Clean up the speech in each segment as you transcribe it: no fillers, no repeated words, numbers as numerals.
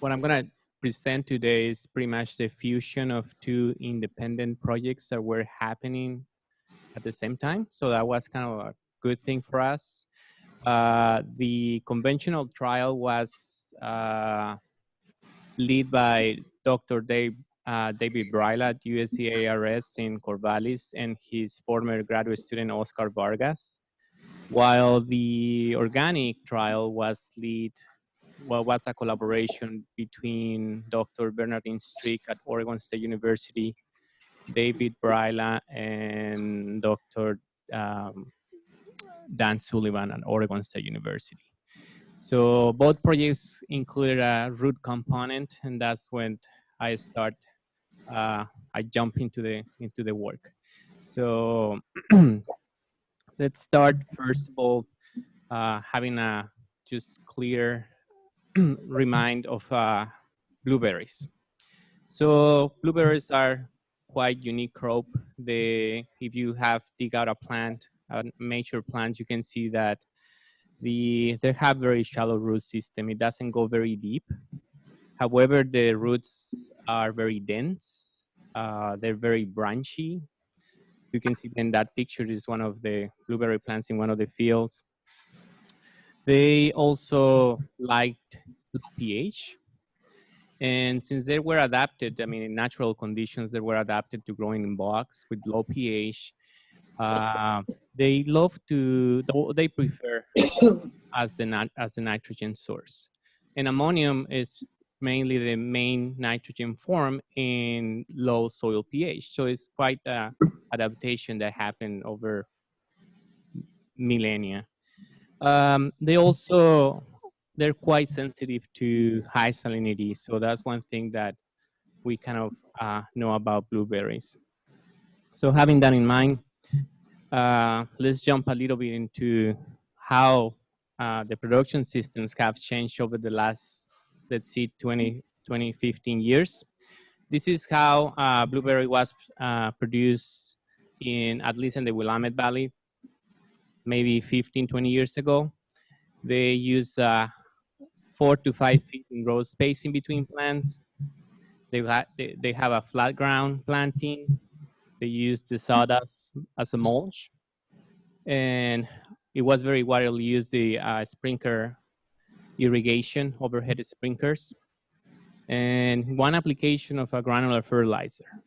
what I'm going to present today is pretty much the fusion of two independent projects that were happening at the same time. So that was kind of a good thing for us. The conventional trial was led by Dr. David Bryla at USC-ARS in Corvallis and his former graduate student, Oscar Vargas, while the organic trial was was a collaboration between Dr. Bernardine Strick at Oregon State University, David Bryla, and Dr. Dan Sullivan at Oregon State University. So both projects included a root component, and that's when I jump into the work. So let's start first of all having a just clear remind of blueberries. So blueberries are quite unique crop. If you have dig out a plant, a mature plant, you can see that they have very shallow root system. It doesn't go very deep. However, the roots are very dense. They're very branchy. You can see in that picture is one of the blueberry plants in one of the fields. They also liked low pH. And since they were adapted, I mean, in natural conditions, they were adapted to growing in bogs with low pH. They prefer as the nitrogen source. And ammonium is mainly the main nitrogen form in low soil pH. So it's quite an adaptation that happened over millennia. They're quite sensitive to high salinity. So that's one thing that we kind of know about blueberries. So having that in mind, let's jump a little bit into how the production systems have changed over the last, let's see, 20, 15 years. This is how blueberry was produced at least in the Willamette Valley, maybe 15, 20 years ago. They use 4 to 5 feet in row spacing between plants. They have a flat ground planting. They use the sawdust as a mulch. And it was very widely used, the sprinkler irrigation, overhead sprinklers, and one application of a granular fertilizer.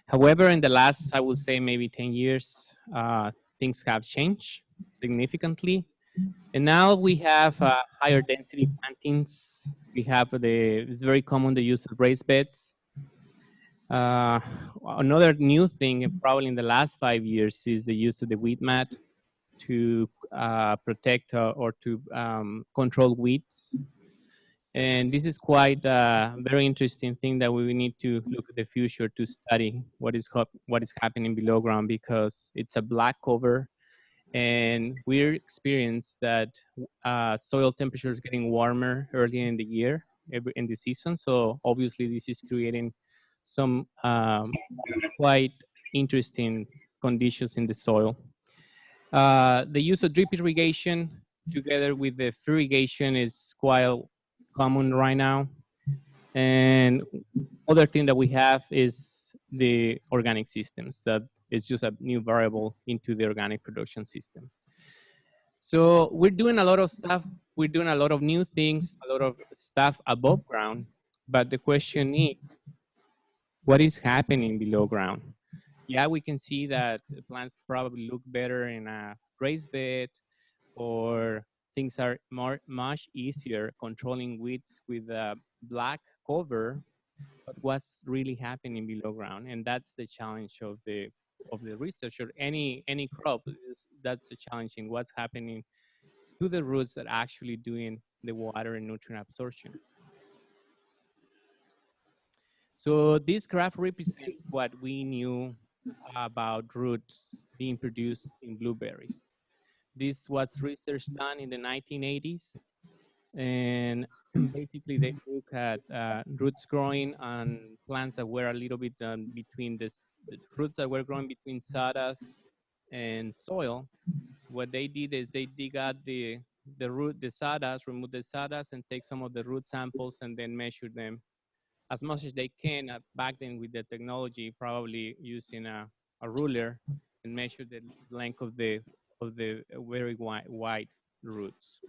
However, in the last, I would say maybe 10 years, things have changed significantly. And now we have higher density plantings. It's very common the use of raised beds. Another new thing, probably in the last 5 years, is the use of the weed mat to protect or to control weeds. And this is quite a very interesting thing that we need to look at the future to study what is happening below ground, because it's a black cover. And we're experienced that soil temperature is getting warmer early in the year, in the season. So obviously this is creating some quite interesting conditions in the soil. The use of drip irrigation together with the irrigation is quite common right now. And other thing that we have is the organic systems. That is just a new variable into the organic production system. So we're doing a lot of stuff. We're doing a lot of new things, a lot of stuff above ground. But the question is, what is happening below ground? Yeah, we can see that the plants probably look better in a raised bed, or things are much easier controlling weeds with a black cover. But what's really happening below ground? And that's the challenge of the research, or any crop. That's the challenge in what's happening to the roots that are actually doing the water and nutrient absorption. So this graph represents what we knew about roots being produced in blueberries. This was research done in the 1980s, and basically they look at roots growing on plants that were a little bit between the roots that were growing between sawdust and soil. What they did is they dig out the the sawdust, remove the sawdust, and take some of the root samples and then measure them as much as they can. Back then with the technology, probably using a ruler, and measure the length of the very wide roots.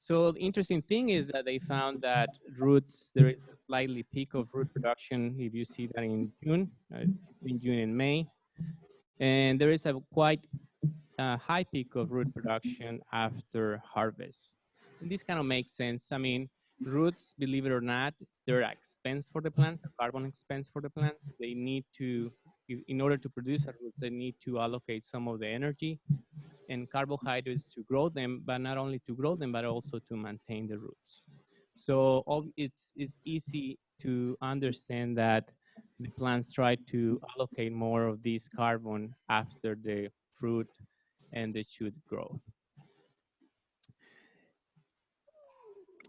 So the interesting thing is that they found that roots, there is a slightly peak of root production if you see that in June, between June and May. And there is a quite high peak of root production after harvest. And this kind of makes sense. I mean, roots, believe it or not, they're an expense for the plants, a carbon expense for the plants. They need to, in order to produce a root, they need to allocate some of the energy and carbohydrates to grow them, but not only to grow them, but also to maintain the roots. So it's easy to understand that the plants try to allocate more of this carbon after the fruit and the shoot growth.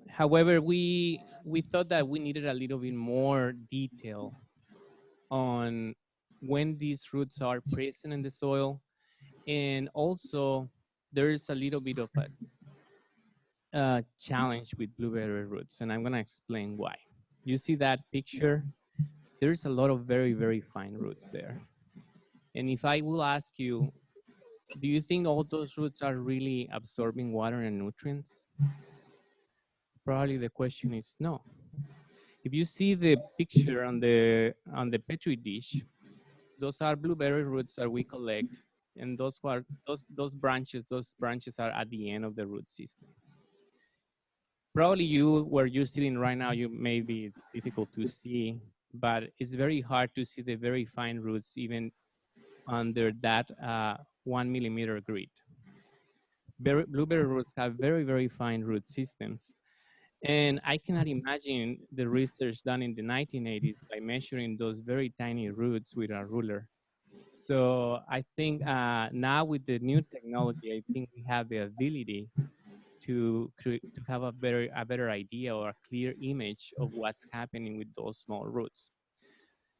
However, we thought that we needed a little bit more detail on when these roots are present in the soil, and also there is a little bit of a challenge with blueberry roots, and I'm going to explain why. You see that picture? There's a lot of very, very fine roots there. And if I will ask you, do you think all those roots are really absorbing water and nutrients? Probably the question is no. If you see the picture on the petri dish, those are blueberry roots that we collect, and those branches are at the end of the root system. Probably where you're sitting right now, maybe it's difficult to see, but it's very hard to see the very fine roots even under that 1 millimeter grid. Blueberry roots have very, very fine root systems. And I cannot imagine the research done in the 1980s by measuring those very tiny roots with a ruler. So I think now with the new technology, I think we have the ability to have a better idea or a clear image of what's happening with those small roots.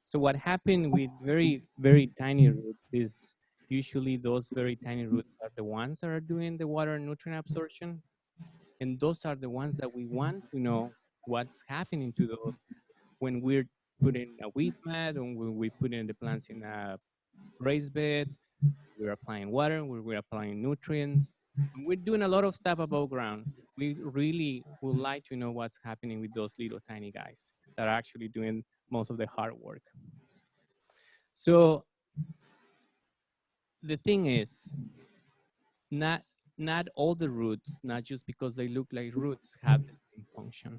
So what happened with very, very tiny roots is usually those very tiny roots are the ones that are doing the water and nutrient absorption. And those are the ones that we want to know what's happening to those when we're putting a wheat mat, and when we put in the plants in a raised bed, we're applying water, we're applying nutrients. We're doing a lot of stuff above ground. We really would like to know what's happening with those little tiny guys that are actually doing most of the hard work. So the thing is, not all the roots, not just because they look like roots, have the same function.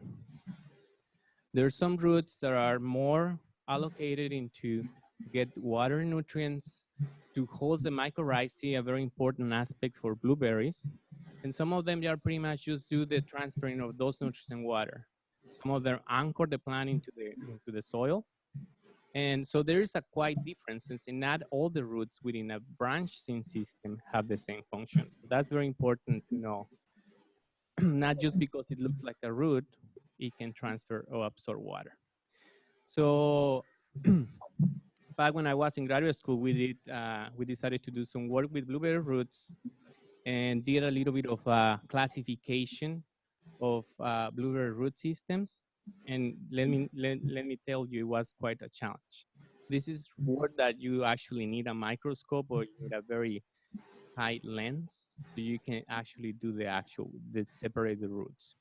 There are some roots that are more allocated into get water and nutrients to host the mycorrhizae, a very important aspect for blueberries. And some of them are pretty much just do the transferring of those nutrients and water. Some of them anchor the plant into the soil. And so there is a quite difference, since not all the roots within a branching system have the same function. So that's very important to know. Not just because it looks like a root, it can transfer or absorb water. So back when I was in graduate school, we decided to do some work with blueberry roots and did a little bit of classification of blueberry root systems. And let me tell you, it was quite a challenge. This is work that you actually need a microscope, or you need a very high lens, so you can actually do separate the roots.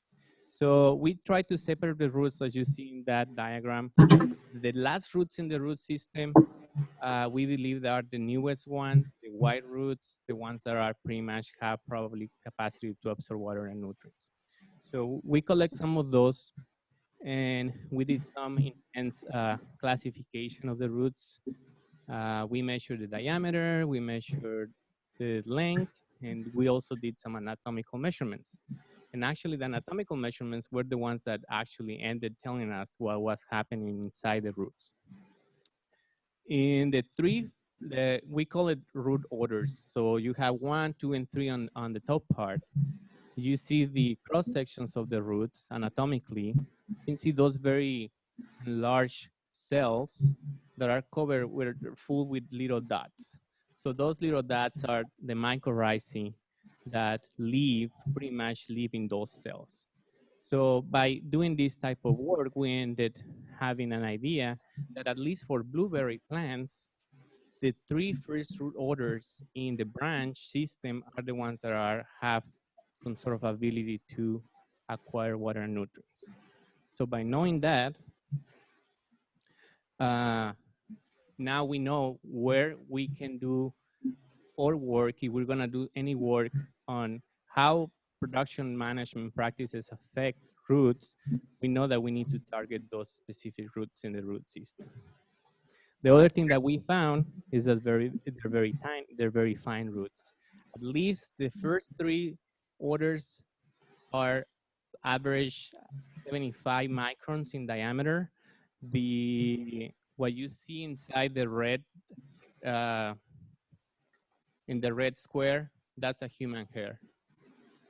So we try to separate the roots as you see in that diagram. The last roots in the root system, we believe they are the newest ones, the white roots, the ones that are pretty much have probably capacity to absorb water and nutrients. So we collect some of those, and we did some intense classification of the roots. We measured the diameter, we measured the length, and we also did some anatomical measurements. And actually the anatomical measurements were the ones that actually ended telling us what was happening inside the roots. In we call it root orders. So you have 1, 2, and 3 on the top part. You see the cross sections of the roots anatomically. You can see those very large cells that are covered full with little dots. So those little dots are the mycorrhizae that pretty much live in those cells. So by doing this type of work, we ended having an idea that at least for blueberry plants, the three first root orders in the branch system are the ones that have some sort of ability to acquire water and nutrients. So by knowing that, now we know where we can do our work if we're gonna do any work on how production management practices affect roots. We know that we need to target those specific roots in the root system. The other thing that we found is that they're very tiny, they're very fine roots. At least the first three orders are average 75 microns in diameter. What you see inside the red uh, in the red square, that's a human hair.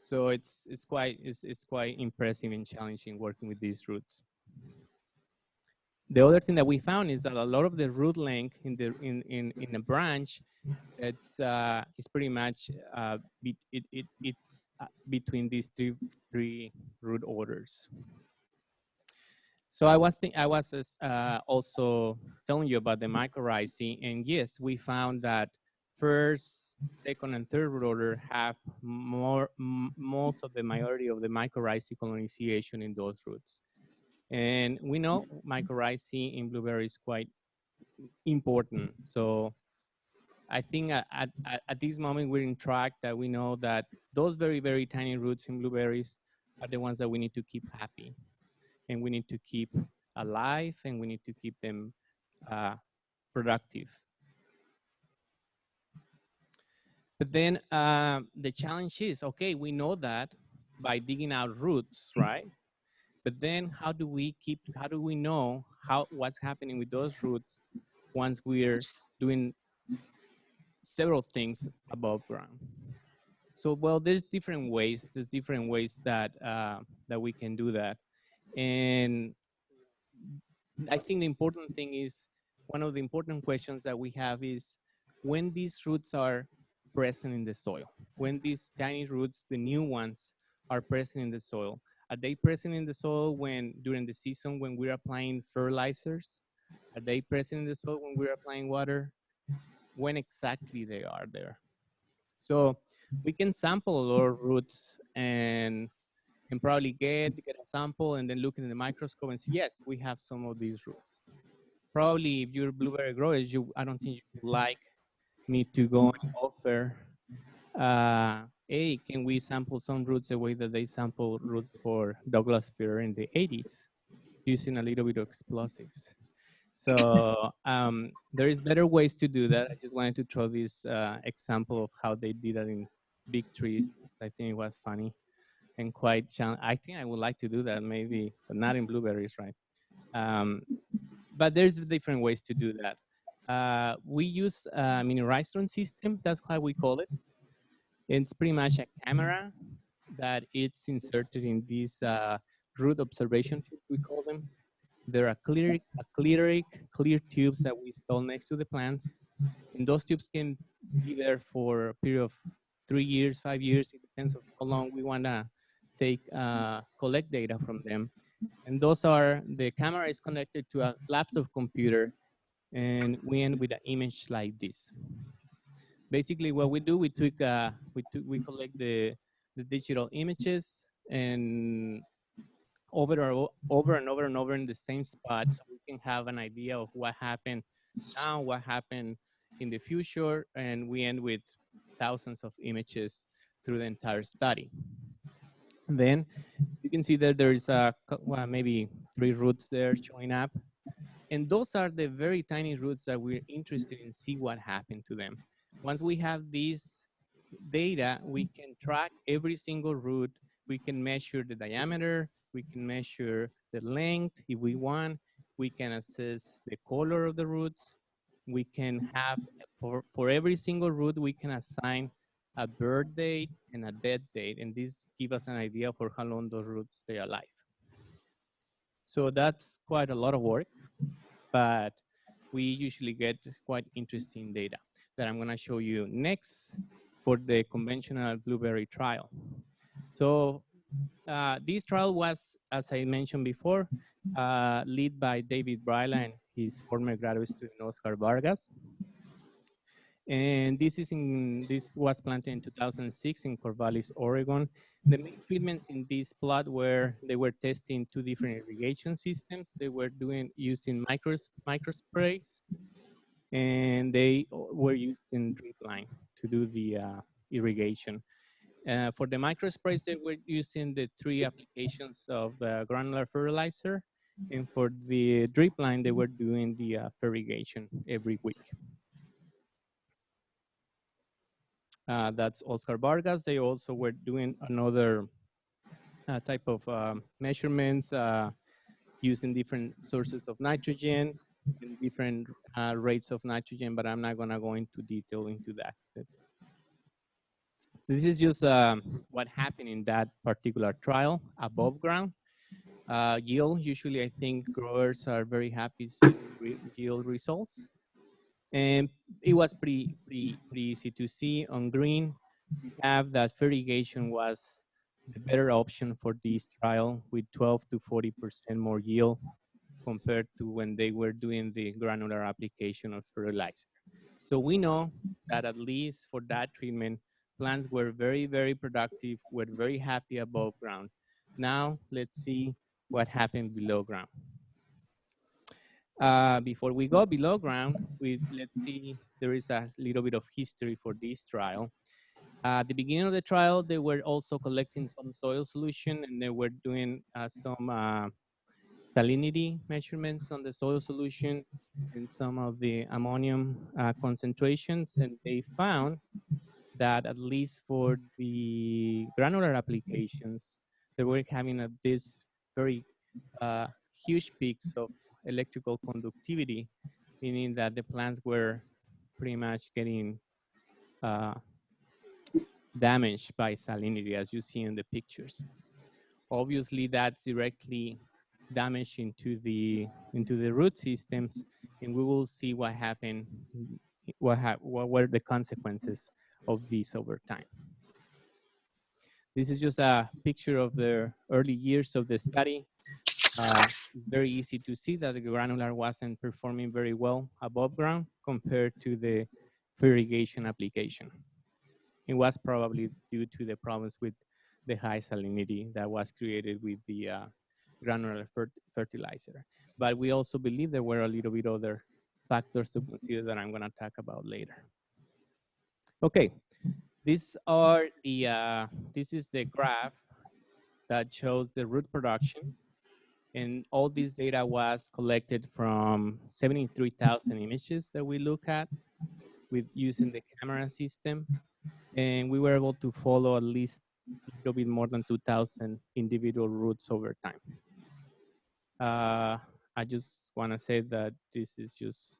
So it's quite impressive and challenging working with these roots. The other thing that we found is that a lot of the root length in a branch, it's pretty much it's between these three root orders. So I was also telling you about the mycorrhizae, and yes, we found that first, second, and third root order have most of the majority of the mycorrhizae colonization in those roots. And we know mycorrhizae in blueberries is quite important. So I think at this moment we're in track that we know that those very, very tiny roots in blueberries are the ones that we need to keep happy, and we need to keep alive, and we need to keep them productive. But then the challenge is, okay, we know that by digging out roots, right? But then how do we know what's happening with those roots once we're doing several things above ground? So, well, there's different ways. There's different ways that that we can do that. And I think the important thing is, one of the important questions that we have is when these roots are present in the soil, when these tiny roots, the new ones, are present in the soil. Are they present in the soil during the season when we're applying fertilizers? Are they present in the soil when we're applying water? When exactly they are there? So we can sample our roots and probably get a sample and then look in the microscope and see, yes, we have some of these roots. Probably if you're blueberry growers, I don't think you would like me to go and offer, hey, can we sample some roots the way that they sample roots for Douglas fir in the 80s using a little bit of explosives. So there is better ways to do that. I just wanted to throw this example of how they did that in big trees. I think it was funny and quite challenging. I think I would like to do that maybe, but not in blueberries, right? But there's different ways to do that. We use a Minirhizotron system. That's how we call it. It's pretty much a camera that it's inserted in these root observation tubes, we call them. There are clear tubes that we install next to the plants. And those tubes can be there for a period of 3 years, 5 years. It depends on how long we want to collect data from them. And the camera is connected to a laptop computer, and we end with an image like this. Basically, what we do, we collect the digital images and over and over in the same spot, so we can have an idea of what happened now, what happened in the future, and we end with thousands of images through the entire study. And then you can see that there is maybe 3 roots there showing up. And those are the very tiny roots that we're interested in, see what happened to them. Once we have this data, we can track every single root. We can measure the diameter. We can measure the length if we want. We can assess the color of the roots. We can have, for every single root, we can assign a birth date and a death date. And this gives us an idea for how long those roots stay alive. So that's quite a lot of work, but we usually get quite interesting data that I'm going to show you next. for the conventional blueberry trial. So this trial was, as I mentioned before, led by David Bryla and his former graduate student Oscar Vargas. And this was planted in 2006 in Corvallis, Oregon. The main treatments in this plot were they were testing two different irrigation systems. They were using microsprays, and they were using drip line to do the irrigation. For the microsprays, they were using the 3 applications of granular fertilizer, and for the drip line, they were doing the fertigation every week. That's Oscar Vargas. They also were doing another type of measurements using different sources of nitrogen and different rates of nitrogen, but I'm not going to go into detail into that. This is just what happened in that particular trial above ground. Yield, usually I think growers are very happy seeing yield results. And it was pretty easy to see. On green, we have that fertigation was the better option for this trial with 12 to 40% more yield compared to when they were doing the granular application of fertilizer. So we know that at least for that treatment, plants were very productive, were very happy above ground. Now let's see what happened below ground. Before we go below ground, let's see, there is a little bit of history for this trial. At the beginning of the trial, they were also collecting some soil solution, and they were doing some salinity measurements on the soil solution and some of the ammonium concentrations, and they found that at least for the granular applications, they were having this very huge peaks of electrical conductivity, meaning that the plants were pretty much getting damaged by salinity, as you see in the pictures. Obviously, that's directly damage into the root systems, and we will see what happened, what were the consequences of this over time. This is just a picture of the early years of the study. Very easy to see that the granular wasn't performing very well above ground compared to the fertigation application. It was probably due to the problems with the high salinity that was created with the granular fertilizer. But we also believe there were a little bit other factors to consider that I'm going to talk about later. Okay, these are the this is the graph that shows the root production, and all this data was collected from 73,000 images that we look at with using the camera system, and we were able to follow at least a little bit more than 2,000 individual roots over time. I just want to say that this is just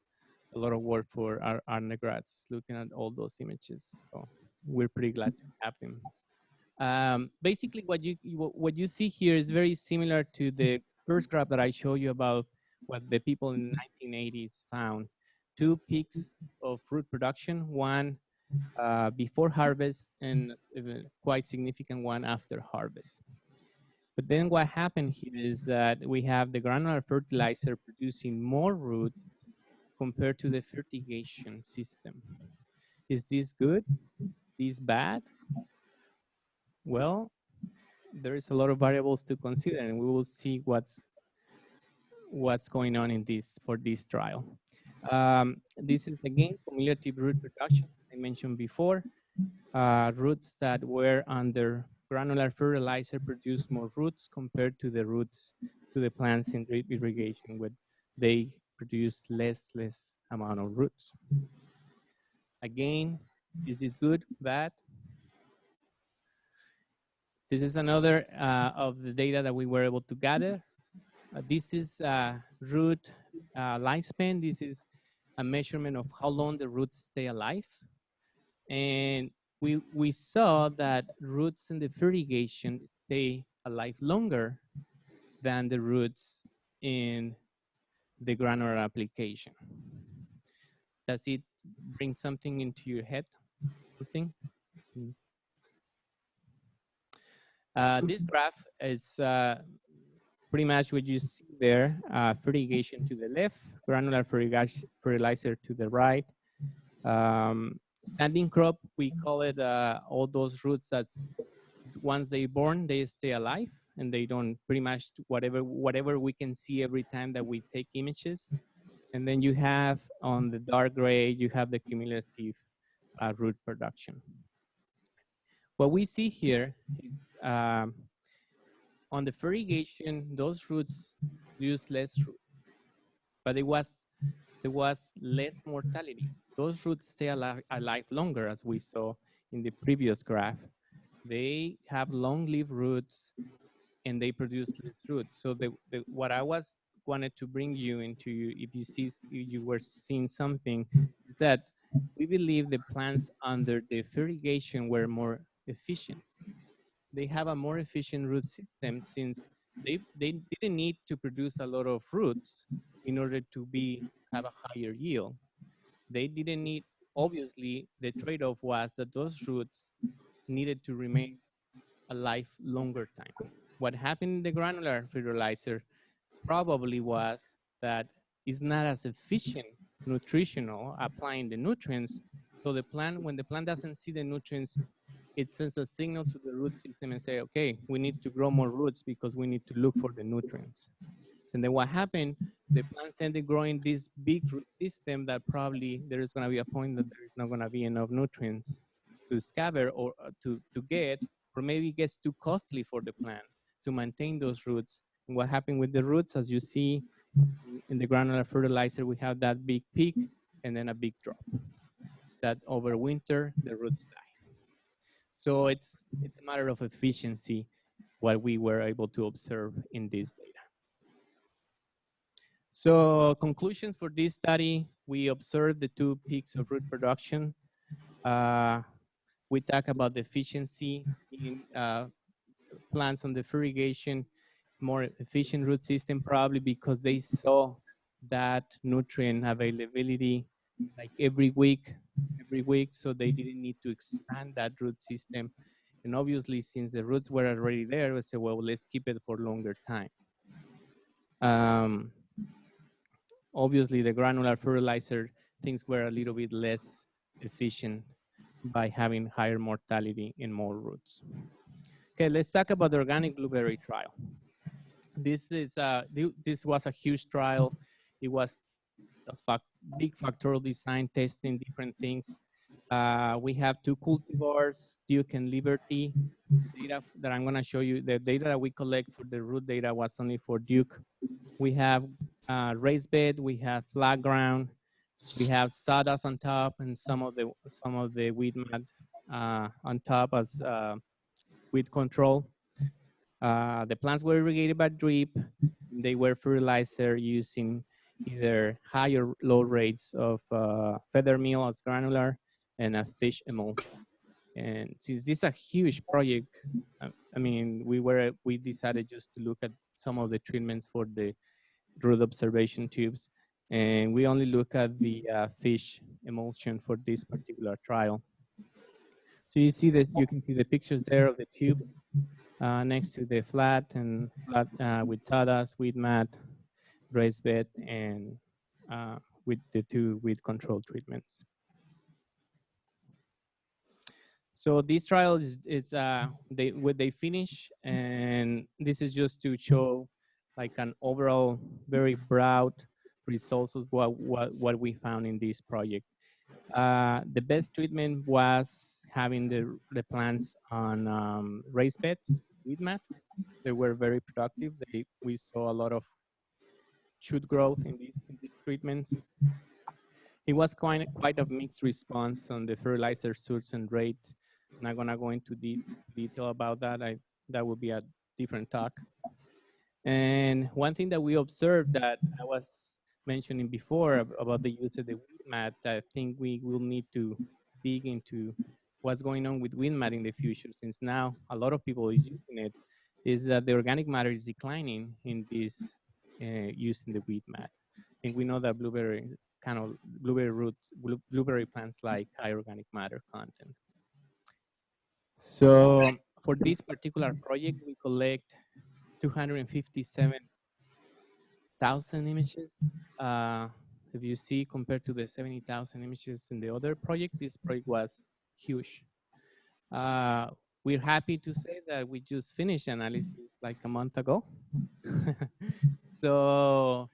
a lot of work for our undergrads looking at all those images. So we're pretty glad to have them. Basically, what you see here is very similar to the first graph that I showed you about what the people in the 1980s found. 2 peaks of fruit production, one before harvest and a quite significant one after harvest. But then what happened here is that we have the granular fertilizer producing more root compared to the fertigation system. Is this good? Is this bad? Well, there is a lot of variables to consider, and we will see what's going on in this for this trial. This is again cumulative root production, as I mentioned before. Roots that were under granular fertilizer produce more roots compared to the roots to the plants in drip irrigation, where they produce less amount of roots. Again, is this good, bad? This is another of the data that we were able to gather. This is root lifespan. This is a measurement of how long the roots stay alive. And we saw that roots in the fertigation stay alive longer than the roots in the granular application. Does it bring something into your head? Something? This graph is pretty much what you see there. Fertigation to the left, granular fertilizer to the right. Standing crop, we call it all those roots that's once they born, they stay alive and they don't pretty much whatever we can see every time that we take images. And then you have on the dark gray, you have the cumulative root production. What we see here is on the fertigation, those roots use less root, but there was less mortality. Those roots stay alive longer, as we saw in the previous graph. They have long-lived roots and they produce less roots. So what I wanted to bring you into, if you were seeing something, is that we believe the plants under the fertigation were more efficient. They have a more efficient root system since they didn't need to produce a lot of roots in order to have a higher yield. They didn't need, obviously, the trade-off was that those roots needed to remain alive longer time. What happened in the granular fertilizer probably was that it's not as efficient nutritional applying the nutrients. So the plant, when the plant doesn't see the nutrients, it sends a signal to the root system and say, okay, we need to grow more roots because we need to look for the nutrients. So then what happened, the plant tended growing this big root system that probably there is going to be a point that there is not going to be enough nutrients to scatter or to get, or maybe it gets too costly for the plant to maintain those roots. And what happened with the roots, as you see in the granular fertilizer, we have that big peak and then a big drop. That over winter, the roots die. So it's a matter of efficiency, what we were able to observe in this data. So conclusions for this study, we observed the two peaks of root production. We talk about the efficiency in plants on the fertigation, more efficient root system, probably because they saw that nutrient availability like every week, so they didn't need to expand that root system. And obviously, since the roots were already there, we said, well, let's keep it for longer time. Obviously, the granular fertilizer, things were a little bit less efficient by having higher mortality and more roots. Okay, let's talk about the organic blueberry trial. This was a huge trial. It was a big factorial design testing different things. We have two cultivars, Duke and Liberty. The data that I'm going to show you, the data that we collect for the root data was only for Duke. We have raised bed, we have flat ground, we have sawdust on top, and some of the weed mat on top as weed control. The plants were irrigated by drip. They were fertilizer using either high or low rates of feather meal as granular and a fish emulsion. And since this is a huge project, I mean, we decided just to look at some of the treatments for the root observation tubes, and we only look at the fish emulsion for this particular trial. So you see that you can see the pictures there of the tube next to the flat with sawdust, weed mat, raised bed, and with the two weed control treatments. So this trial they finish, and this is just to show like an overall very broad results of what we found in this project. The best treatment was having the plants on raised beds, weed mat. They were very productive. We saw a lot of shoot growth in these treatments. It was quite a mixed response on the fertilizer source and rate. I'm not gonna go into detail about that. That would be a different talk. And one thing that we observed that I was mentioning before about the use of the weed mat, I think we will need to dig into what's going on with weed mat in the future, since now a lot of people is using it, is that the organic matter is declining in this using the weed mat. And we know that blueberry plants like high organic matter content. So for this particular project, we collect 257,000 images. If you see, compared to the 70,000 images in the other project, this project was huge. We're happy to say that we just finished analysis like a month ago. So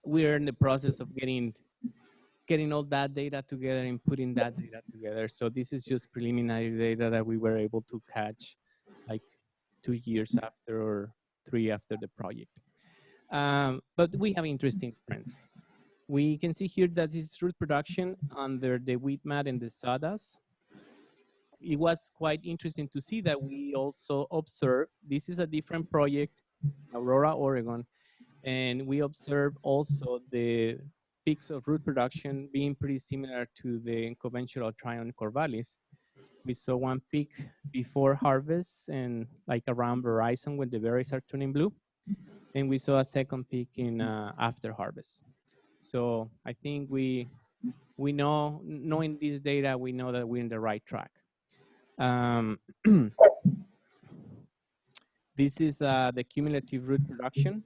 we're in the process of getting all that data together and putting that data together. So this is just preliminary data that we were able to catch like 2 years after or 3 after the project. But we have interesting trends. We can see here that this is root production under the wheat mat and the sawdust. It was quite interesting to see that we also observed, this is a different project, Aurora, Oregon, and we observed also the peaks of root production being pretty similar to the conventional trial in Corvallis. We saw one peak before harvest and like around Verizon when the berries are turning blue. And we saw a second peak in after harvest. So I think we know, knowing this data, we know that we're in the right track. This is the cumulative root production.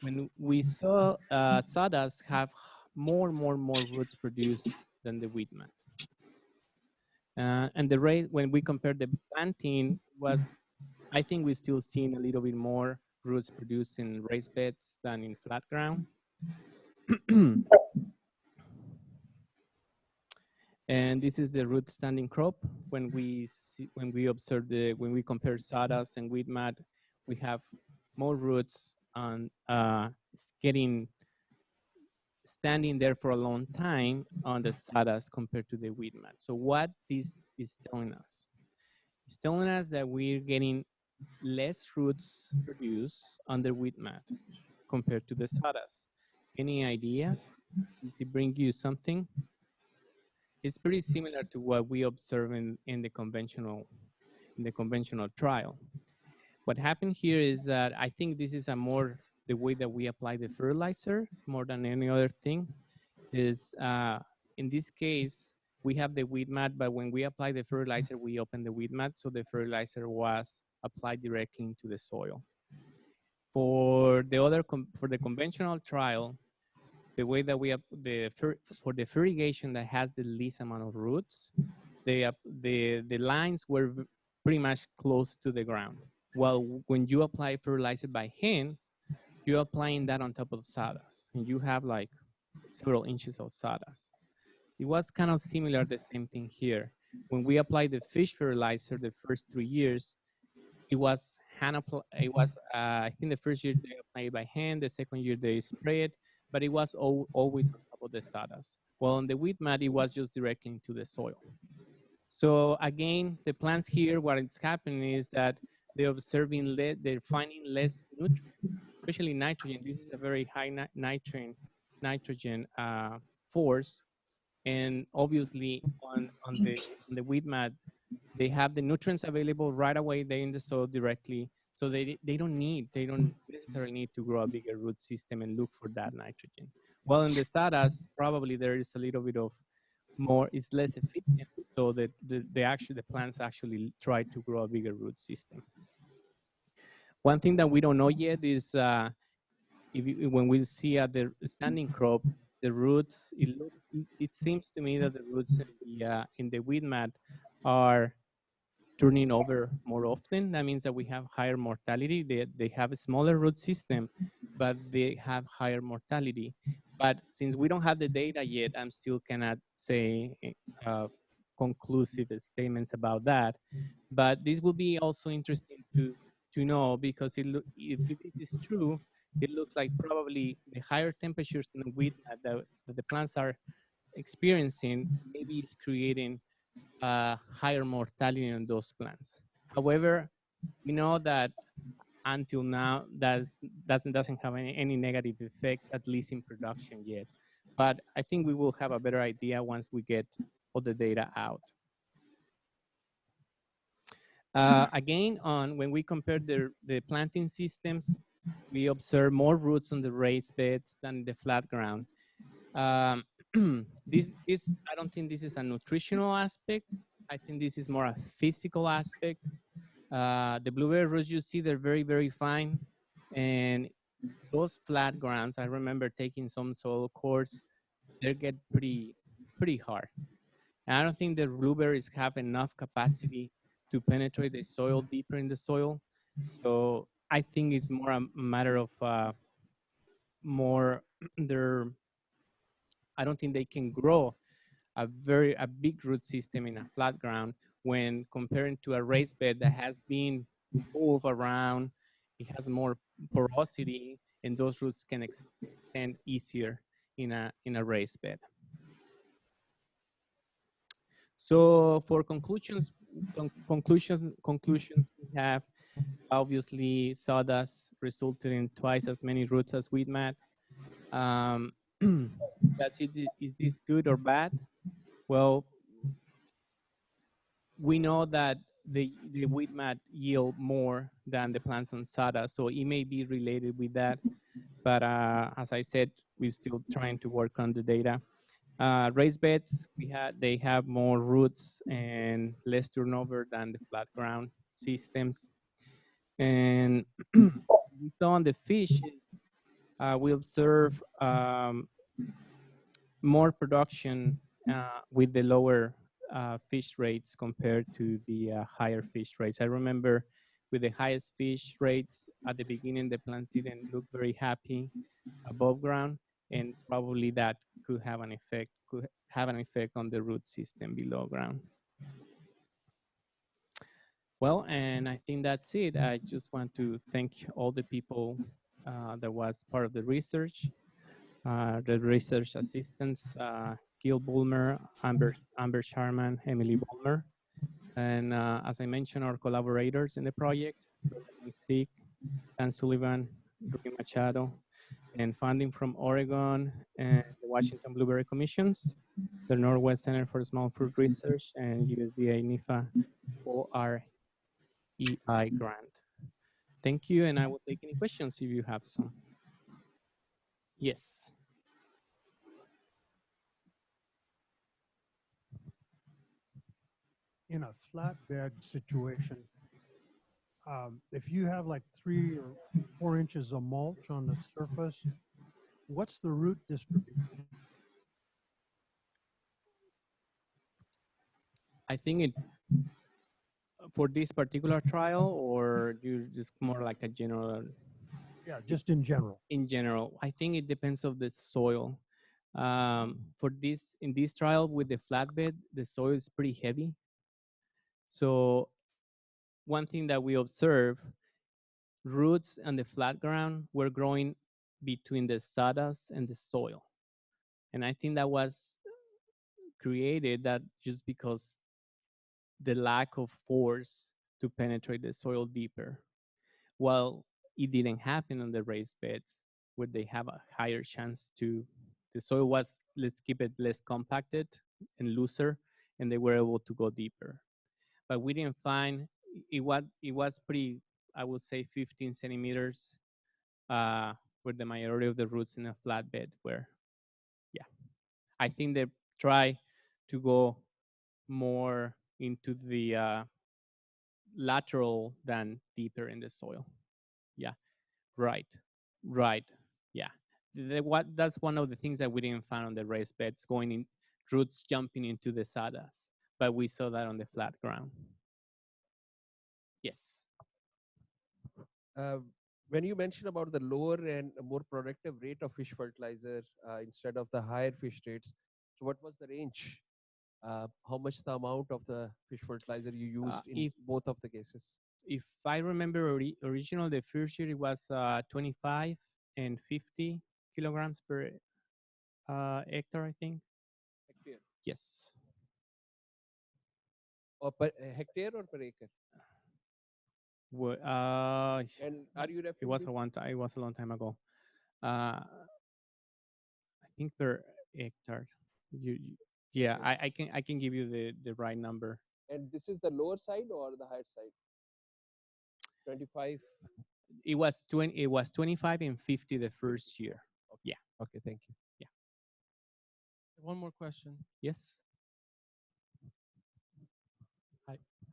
When we saw sawdust have more roots produced than the wheat mat. And the rate, when we compared the planting, was, I think we're still seeing a little bit more roots produced in raised beds than in flat ground. And this is the root standing crop. When we compare sawdust and wheat mat, we have more roots on standing there for a long time on the sawdust compared to the wheat mat. So what this is telling us? It's telling us that we're getting less roots produced on the wheat mat compared to the sawdust. Any idea? Does it bring you something? It's pretty similar to what we observe in the conventional trial. What happened here is that I think this is more the way that we apply the fertilizer more than any other thing. Is in this case we have the wheat mat, but when we apply the fertilizer, we open the wheat mat, so the fertilizer was applied directly into the soil. For the conventional trial, the way that we have for the fertigation that has the least amount of roots, the lines were pretty much close to the ground. Well, when you apply fertilizer by hand, you're applying that on top of the sawdust, and you have like several inches of sawdust. It was kind of similar, the same thing here. When we applied the fish fertilizer the first 3 years, it was I think the first year they applied by hand, the second year they sprayed, but it was always on top of the sawdust. Well, on the wheat mat, it was just directly into the soil. So again, the plants here, what is happening is that they're finding less nutrients, especially nitrogen. This is a very high nitrogen force, and obviously on the wheat mat, they have the nutrients available right away there in the soil directly, so they don't necessarily need to grow a bigger root system and look for that nitrogen. Well, in the sawdust, probably there is a little bit of more, it's less efficient, so that the plants actually try to grow a bigger root system. One thing that we don't know yet is when we see at the standing crop, the roots, it seems to me that the roots in the wheat mat are turning over more often. That means that we have higher mortality. They have a smaller root system, but they have higher mortality. But since we don't have the data yet, I'm still cannot say conclusive statements about that. But this will be also interesting to know, because if it is true, it looks like probably the higher temperatures in the wheat that the plants are experiencing maybe is creating higher mortality in those plants. However, we know that until now that doesn't have any negative effects, at least in production yet. But I think we will have a better idea once we get all the data out. Again, when we compare the planting systems, we observe more roots on the raised beds than the flat ground. This I don't think this is a nutritional aspect. I think this is more a physical aspect. The blueberry roots you see, they're very, very fine. And those flat grounds, I remember taking some soil course, they get pretty hard. And I don't think the blueberries have enough capacity to penetrate the soil deeper in the soil. So I think it's more a matter of more they're, I don't think they can grow a big root system in a flat ground when comparing to a raised bed that has been moved around. It has more porosity, and those roots can extend easier in a raised bed. So for conclusions, we have obviously sawdust resulted in twice as many roots as wheat mat. Is this good or bad? Well, we know that the wheat mat yield more than the plants on sawdust, so it may be related with that. But as I said, we're still trying to work on the data. Raised beds, they have more roots and less turnover than the flat ground systems. And we saw on the fish, we observe more production with the lower fish rates compared to the higher fish rates. I remember with the highest fish rates at the beginning, the plants didn't look very happy above ground, and probably that could have an effect on the root system below ground. Well, and I think that's it. I just want to thank all the people that was part of the research, the research assistants, Gil Bulmer, Amber Sharman, Emily Bulmer, and as I mentioned, our collaborators in the project, Roland Stick, Dan Sullivan, Rui Machado, and funding from Oregon and the Washington Blueberry Commissions, the Northwest Center for Small Fruit Research, and USDA NIFA OREI grant. Thank you, and I will take any questions if you have some. Yes. In a flatbed situation, if you have like 3 or 4 inches of mulch on the surface, what's the root distribution? I think it for this particular trial, or you just more like a general? Yeah, just in general. In general, I think it depends of the soil. For this, in this trial with the flatbed, the soil is pretty heavy. So one thing that we observe, roots on the flat ground were growing between the sawdust and the soil. And I think that was created that just because the lack of force to penetrate the soil deeper. Well, it didn't happen on the raised beds where they have a higher chance to, the soil was, let's keep it less compacted and looser, and they were able to go deeper. But we didn't find, it was pretty, I would say 15 centimeters for the majority of the roots in a flatbed where, yeah. I think they try to go more into the lateral than deeper in the soil. Yeah, right. Yeah. That's one of the things that we didn't find on the raised beds, going in, roots jumping into the sawdust, but we saw that on the flat ground. Yes. When you mentioned about the lower and more productive rate of fish fertilizer instead of the higher fish rates, so what was the range? How much the amount of the fish fertilizer you used in both of the cases? If I remember original, the first year it was 25 and 50 kilograms per hectare, I think. Hectare? Yes. Or per hectare or per acre? And are you referring? It was it was a long time ago. I think per hectare. Yeah, yes. I can give you the right number. And this is the lower side or the higher side? 25. It was 20. It was 25 and 50 the first year. Okay. Yeah. Okay. Thank you. Yeah. One more question. Yes.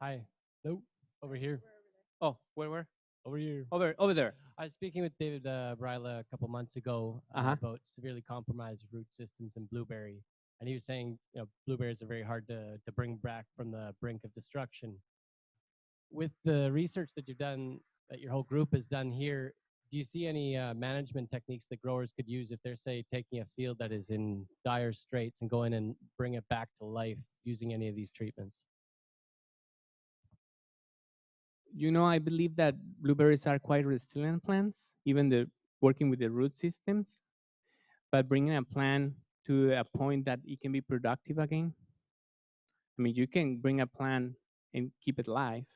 Hi. Nope. Over here. Oh, where? Over here. Over there. I was speaking with David Bryla a couple months ago Uh-huh. about severely compromised root systems in blueberry, and he was saying, blueberries are very hard to bring back from the brink of destruction. With the research that you've done, that your whole group has done here, do you see any management techniques that growers could use if they're, say, taking a field that is in dire straits and go in and bring it back to life using any of these treatments? I believe that blueberries are quite resilient plants, even the working with the root systems, but bringing a plant to a point that it can be productive again. I mean, you can bring a plant and keep it alive,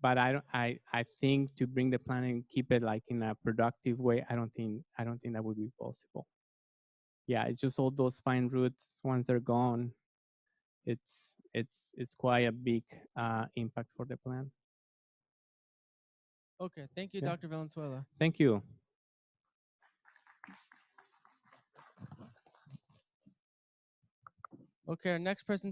but I think to bring the plant and keep it like in a productive way, I don't think that would be possible. Yeah, it's just all those fine roots. Once they're gone, it's quite a big impact for the plant. Okay, thank you, Yeah. Dr. Valenzuela. Thank you. Okay, our next presentation.